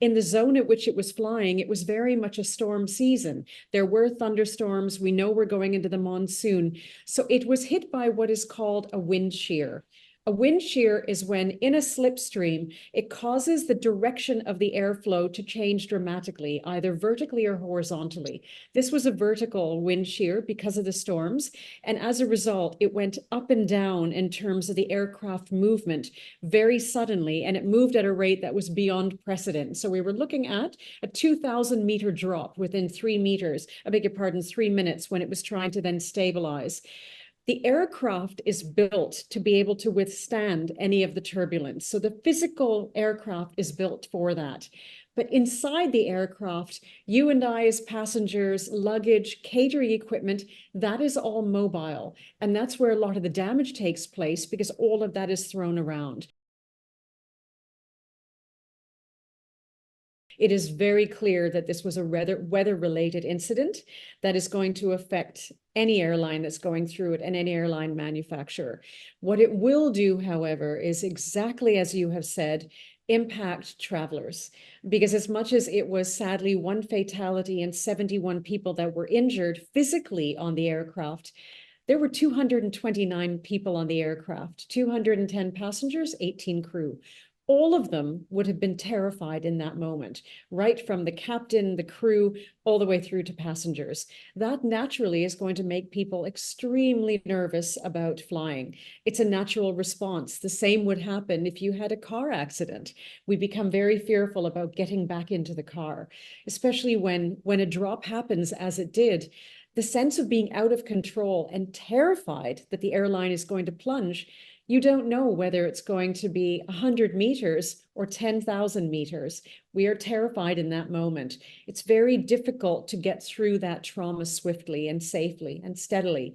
In the zone at which it was flying, it was very much a storm season. There were thunderstorms. We know we're going into the monsoon. So it was hit by what is called a wind shear. A wind shear is when in a slipstream, it causes the direction of the airflow to change dramatically, either vertically or horizontally. This was a vertical wind shear because of the storms. And as a result, it went up and down in terms of the aircraft movement very suddenly, and it moved at a rate that was beyond precedent. So we were looking at a 2,000-meter drop within 3 meters, I beg your pardon, 3 minutes, when it was trying to then stabilize. The aircraft is built to be able to withstand any of the turbulence. So the physical aircraft is built for that. But inside the aircraft, you and I as passengers, luggage, catering equipment, that is all mobile. And that's where a lot of the damage takes place because all of that is thrown around. It is very clear that this was a weather-related incident that is going to affect any airline that's going through it and any airline manufacturer. What it will do, however, is exactly as you have said, impact travelers. Because as much as it was sadly one fatality and 71 people that were injured physically on the aircraft, there were 229 people on the aircraft, 210 passengers, 18 crew. All of them would have been terrified in that moment, right from the captain, the crew, all the way through to passengers. That naturally is going to make people extremely nervous about flying. It's a natural response. The same would happen if you had a car accident. We become very fearful about getting back into the car, especially when a drop happens, as it did. The sense of being out of control and terrified that the airline is going to plunge. You don't know whether it's going to be 100 meters or 10,000 meters. We are terrified in that moment. It's very difficult to get through that trauma swiftly and safely and steadily.